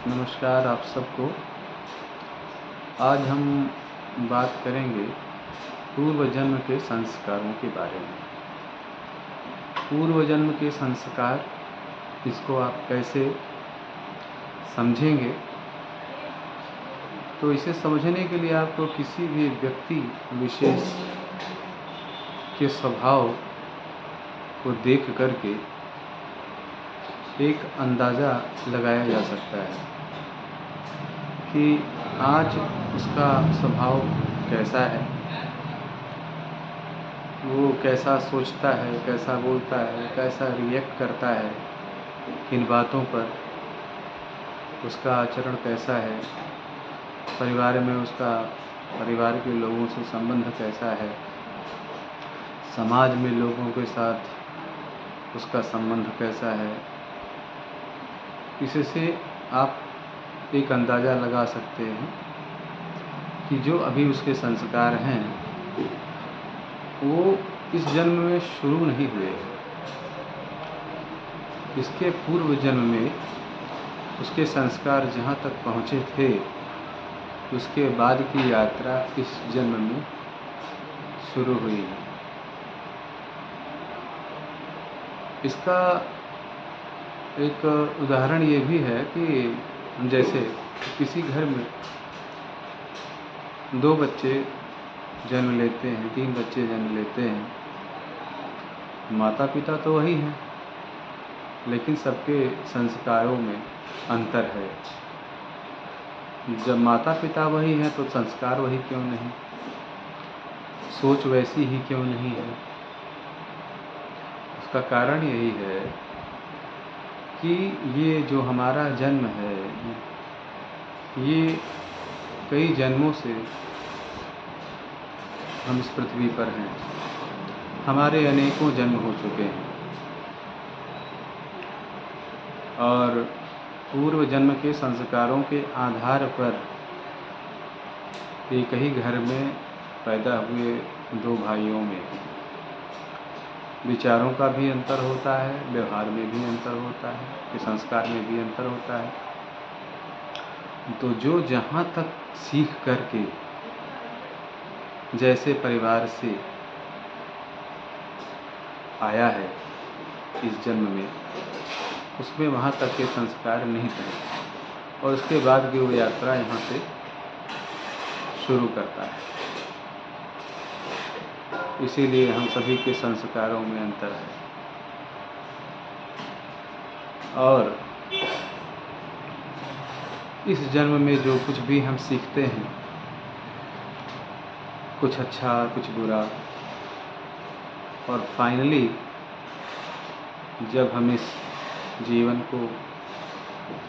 नमस्कार आप सबको। आज हम बात करेंगे पूर्व जन्म के संस्कारों के बारे में। पूर्व जन्म के संस्कार, इसको आप कैसे समझेंगे? तो इसे समझने के लिए आपको किसी भी व्यक्ति विशेष के स्वभाव को देख करके एक अंदाज़ा लगाया जा सकता है कि आज उसका स्वभाव कैसा है, वो कैसा सोचता है, कैसा बोलता है, कैसा रिएक्ट करता है, किन बातों पर उसका आचरण कैसा है, परिवार में उसका परिवार के लोगों से संबंध कैसा है, समाज में लोगों के साथ उसका संबंध कैसा है। इससे आप एक अंदाज़ा लगा सकते हैं कि जो अभी उसके संस्कार हैं वो इस जन्म में शुरू नहीं हुए हैं। इसके पूर्व जन्म में उसके संस्कार जहाँ तक पहुँचे थे, उसके बाद की यात्रा इस जन्म में शुरू हुई है। इसका एक उदाहरण ये भी है कि जैसे किसी घर में 2 बच्चे जन्म लेते हैं, 3 बच्चे जन्म लेते हैं, माता पिता तो वही हैं, लेकिन सबके संस्कारों में अंतर है। जब माता पिता वही हैं तो संस्कार वही क्यों नहीं, सोच वैसी ही क्यों नहीं है? उसका कारण यही है कि ये जो हमारा जन्म है, ये कई जन्मों से हम इस पृथ्वी पर हैं। हमारे अनेकों जन्म हो चुके हैं और पूर्व जन्म के संस्कारों के आधार पर एक ही घर में पैदा हुए 2 भाइयों में विचारों का भी अंतर होता है, व्यवहार में भी अंतर होता है, कि संस्कार में भी अंतर होता है। तो जो जहाँ तक सीख करके जैसे परिवार से आया है इस जन्म में, उसमें वहाँ तक के संस्कार नहीं थे और उसके बाद की वो यात्रा यहाँ से शुरू करता है। इसीलिए हम सभी के संस्कारों में अंतर है। और इस जन्म में जो कुछ भी हम सीखते हैं, कुछ अच्छा कुछ बुरा, और फाइनली जब हम इस जीवन को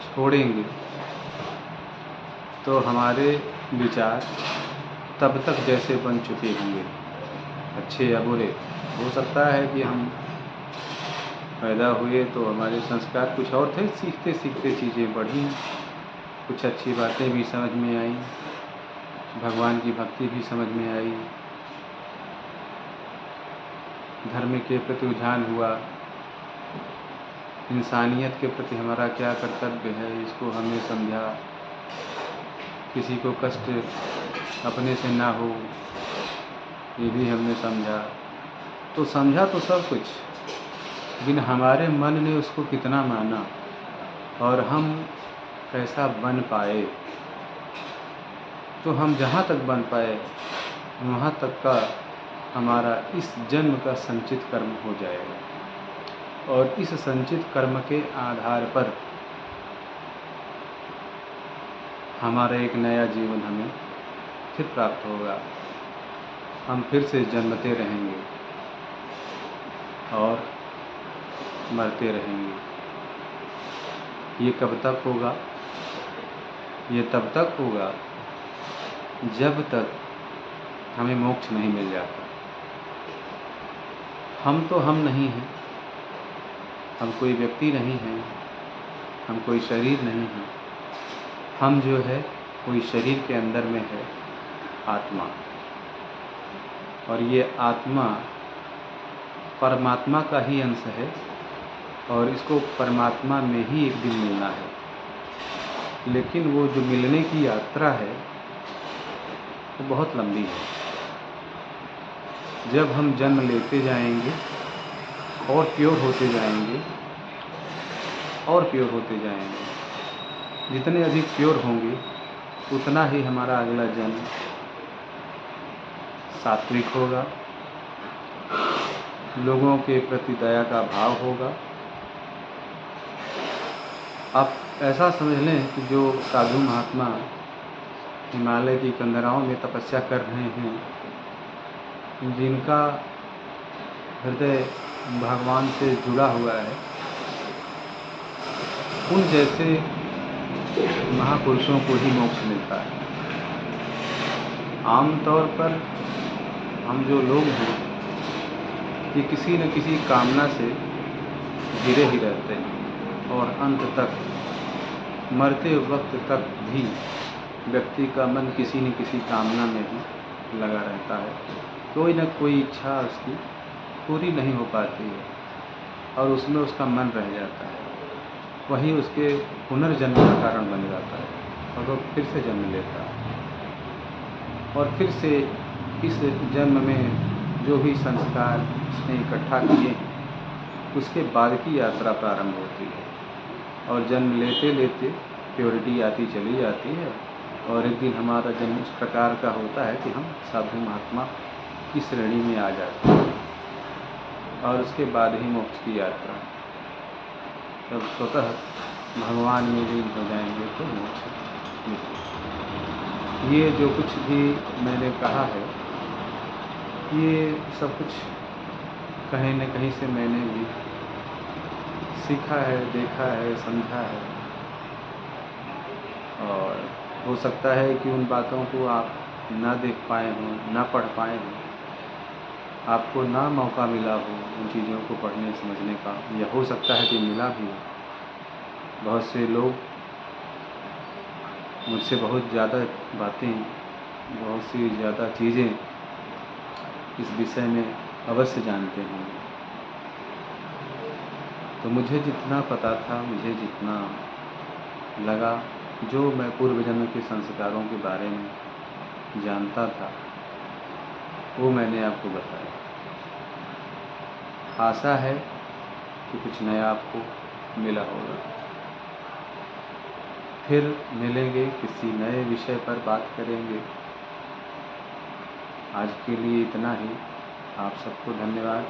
छोड़ेंगे तो हमारे विचार तब तक जैसे बन चुके होंगे, अच्छे या बुरे। हो सकता है कि हम पैदा हुए तो हमारे संस्कार कुछ और थे, सीखते सीखते चीज़ें बढ़ी, कुछ अच्छी बातें भी समझ में आई, भगवान की भक्ति भी समझ में आई, धर्म के प्रति रुझान हुआ, इंसानियत के प्रति हमारा क्या कर्तव्य है इसको हमने समझा, किसी को कष्ट अपने से ना हो ये भी हमने समझा। तो समझा तो सब कुछ, लेकिन हमारे मन ने उसको कितना माना और हम कैसा बन पाए। तो हम जहाँ तक बन पाए वहाँ तक का हमारा इस जन्म का संचित कर्म हो जाएगा और इस संचित कर्म के आधार पर हमारा एक नया जीवन हमें फिर प्राप्त होगा। हम फिर से जन्मते रहेंगे और मरते रहेंगे। ये कब तक होगा? ये तब तक होगा जब तक हमें मोक्ष नहीं मिल जाता। हम तो हम नहीं हैं, हम कोई व्यक्ति नहीं हैं, हम कोई शरीर नहीं हैं। हम जो है कोई शरीर के अंदर में है आत्मा, और ये आत्मा परमात्मा का ही अंश है और इसको परमात्मा में ही एक दिन मिलना है। लेकिन वो जो मिलने की यात्रा है वो बहुत लंबी है। जब हम जन्म लेते जाएंगे और प्योर होते जाएंगे और प्योर होते जाएंगे, जितने अधिक प्योर होंगे उतना ही हमारा अगला जन्म सात्विक होगा, लोगों के प्रति दया का भाव होगा। आप ऐसा समझ लें कि जो साधु महात्मा हिमालय की कंदराओं में तपस्या कर रहे हैं, जिनका हृदय भगवान से जुड़ा हुआ है, उन जैसे महापुरुषों को ही मोक्ष मिलता है। आमतौर पर हम जो लोग हैं ये किसी न किसी कामना से घिरे ही रहते हैं और अंत तक, मरते वक्त तक भी व्यक्ति का मन किसी न किसी कामना में ही लगा रहता है। कोई न कोई इच्छा उसकी पूरी नहीं हो पाती है और उसमें उसका मन रह जाता है, वही उसके पुनर्जन्म का कारण बन जाता है और वो फिर से जन्म लेता है और फिर से इस जन्म में जो भी संस्कार उसने इकट्ठा किए हैं उसके बाद की यात्रा प्रारंभ होती है और जन्म लेते लेते प्योरिटी आती चली जाती है और एक दिन हमारा जन्म इस प्रकार का होता है कि हम साधु महात्मा की श्रेणी में आ जाते हैं और उसके बाद ही मोक्ष की यात्रा, जब स्वतः भगवान में लीन हो जाएंगे तो मोक्ष मिलेगा। ये जो कुछ भी मैंने कहा है ये सब कुछ कहीं न कहीं से मैंने भी सीखा है, देखा है, समझा है और हो सकता है कि उन बातों को आप ना देख पाए हों, ना पढ़ पाए हों, आपको ना मौका मिला हो उन चीज़ों को पढ़ने समझने का, या हो सकता है कि मिला भी हो। बहुत से लोग मुझसे बहुत ज़्यादा बातें, बहुत सी ज़्यादा चीज़ें इस विषय में अवश्य जानते हैं। तो मुझे जितना पता था, मुझे जितना लगा, जो मैं पूर्व जन्म के संस्कारों के बारे में जानता था वो मैंने आपको बताया। आशा है कि कुछ नया आपको मिला होगा। फिर मिलेंगे, किसी नए विषय पर बात करेंगे। आज के लिए इतना ही। आप सबको धन्यवाद।